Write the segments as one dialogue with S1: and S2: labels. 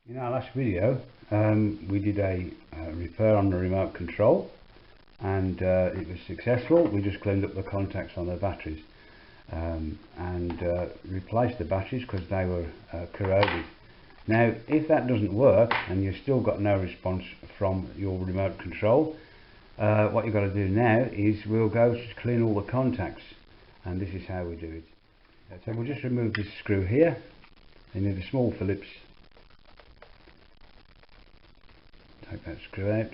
S1: In our last video we did a repair on the remote control, and it was successful. We just cleaned up the contacts on the batteries and replaced the batteries because they were corroded. Now if that doesn't work and you've still got no response from your remote control, what you've got to do now is we'll go to clean all the contacts, and this is how we do it. So we'll just remove this screw here. You need a small Phillips. Take that screw out.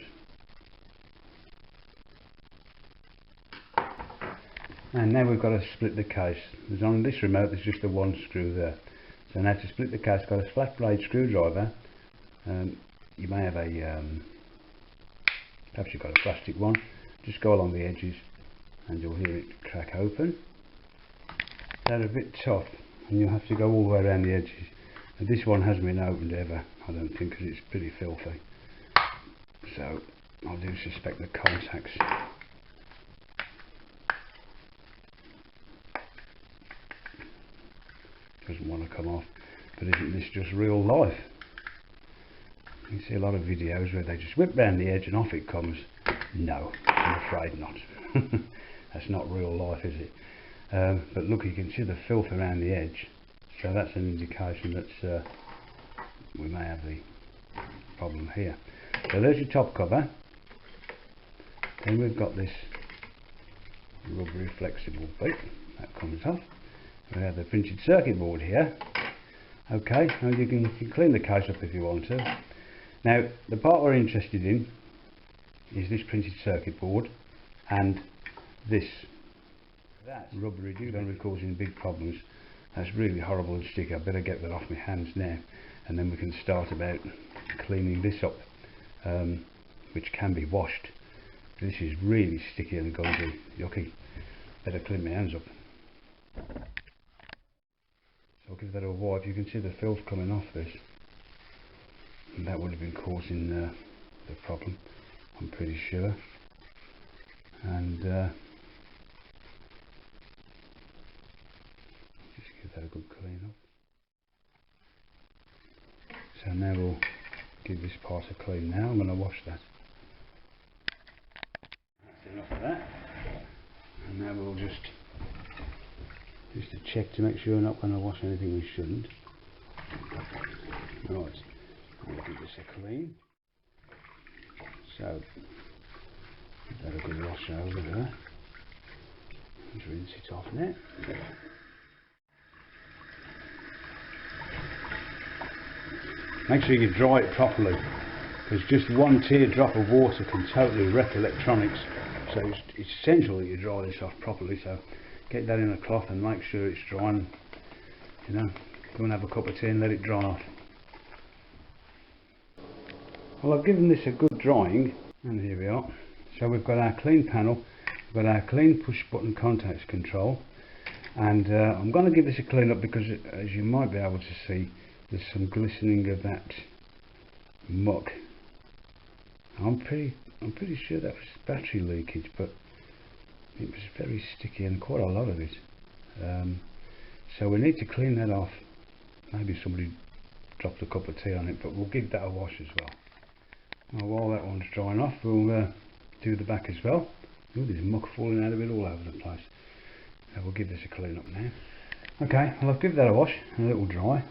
S1: And now we've got to split the case. There's on this remote there's just the one screw there. So now to split the case, got a flat blade screwdriver. You may have a perhaps you've got a plastic one. Just go along the edges and you'll hear it crack open. They're a bit tough and you'll have to go all the way around the edges. And this one hasn't been opened ever, I don't think, because it's pretty filthy. So I do suspect the contacts doesn't want to come off. But isn't this just real life? You see a lot of videos where they just whip round the edge and off it comes. No, I'm afraid not. That's not real life, is it? But look, you can see the filth around the edge, so that's an indication that we may have the problem here. So there's your top cover. Then we've got this rubbery flexible bit that comes off. We have the printed circuit board here. Okay, and you can clean the case up if you want to. Now the part we're interested in is this printed circuit board and this. That rubbery is going to be causing big problems. That's really horrible and sticky. I better get that off my hands now, and then we can start about cleaning this up, which can be washed. This is really sticky and going to be yucky. Better clean my hands up. So I'll give that a wipe. You can see the filth coming off this, and that would have been causing the problem, I'm pretty sure. And just give that a good clean up. So now we'll give this part a clean. Now I'm going to wash that. That's enough of that. And now we'll just to check to make sure we're not going to wash anything we shouldn't. Right, we'll give this a clean. So give that a good wash over there. Let's rinse it off now. Make sure you dry it properly, because just one teardrop of water can totally wreck electronics. So it's essential that you dry this off properly. So get that in a cloth and make sure it's dry, and you know, go and have a cup of tea and let it dry off. Well, I've given this a good drying, and here we are. So we've got our clean panel, we've got our clean push button contacts control, and I'm going to give this a clean up because, as you might be able to see, there's some glistening of that muck. I'm pretty sure that was battery leakage, but it was very sticky and quite a lot of it. So we need to clean that off. Maybe somebody dropped a cup of tea on it, but we'll give that a wash as well. Now, while that one's drying off, we'll do the back as well. Oh, there's muck falling out of it all over the place. So we'll give this a clean up now. Okay, well, I've given that a wash, a little dry,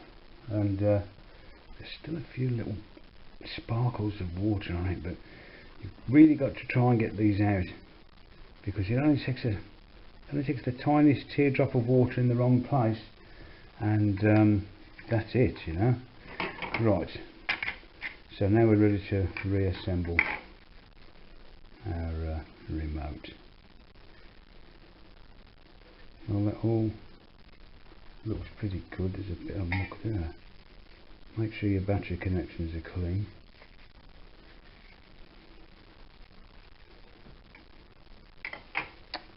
S1: and there's still a few little sparkles of water on it, but you've really got to try and get these out, because it only takes the tiniest teardrop of water in the wrong place, and that's it, you know. Right, so now we're ready to reassemble our remote. Well, that all looks pretty good. There's a bit of muck there. Make sure your battery connections are clean.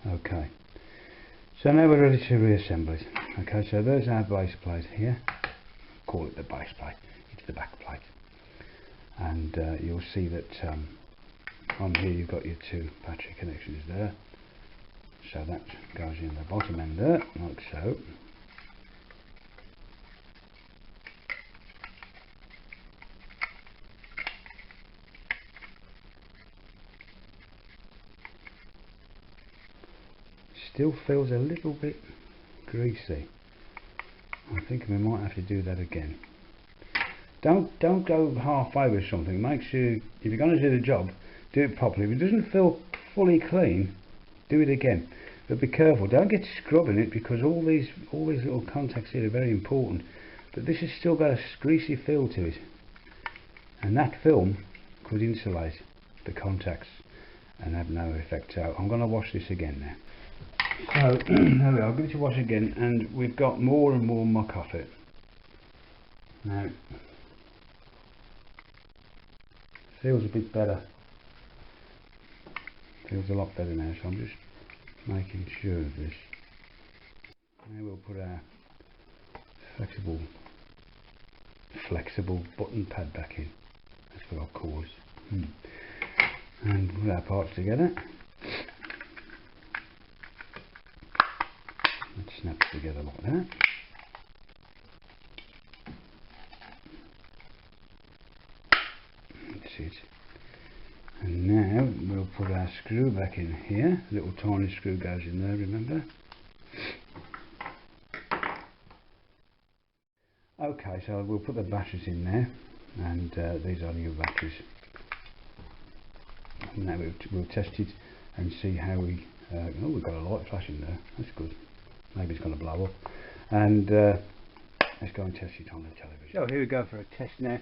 S1: Okay, so now we're ready to reassemble it. Okay, so there's our base plate here. Call it the base plate. It's the back plate. And you'll see that on here you've got your two battery connections there. So that goes in the bottom end there, like so. still feels a little bit greasy. I think we might have to do that again. Don't go halfway with something. Make sure, if you're going to do the job, do it properly. If it doesn't feel fully clean, do it again. But be careful, don't get scrubbing it, because all these little contacts here are very important. But this has still got a greasy feel to it, and that film could insulate the contacts and have no effect. So I'm going to wash this again now. So there we are, I'll give it a wash again, and we've got more and more muck off it. Now, feels a bit better. Feels a lot better now, so I'm just making sure of this. Now we'll put our flexible button pad back in. That's what I'll call it. And put our parts together. It snaps together like that. That's it. And now we'll put our screw back in here. Little tiny screw goes in there, remember? Okay, so we'll put the batteries in there, and these are new batteries. And now we'll test it and see how we. Oh, we've got a light flashing there. That's good. Maybe it's going to blow up. And let's go and test it on the television. So here we go for a test now.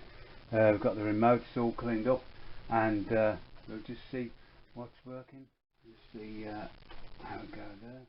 S1: We've got the remotes all cleaned up, and we'll just see what's working. Let's see how it goes there.